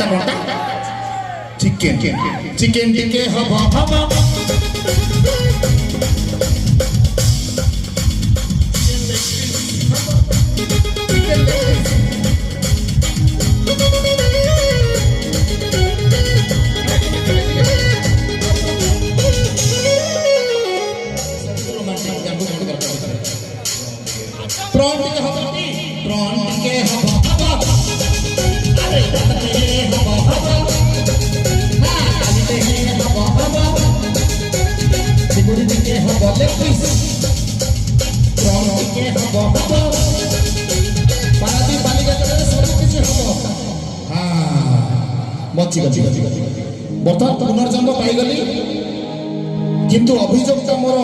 आठटा घंटा chicken chicken टिके हब हब बर्तमान पुनर्जन्म पाईगली किंतु अभियोग मोर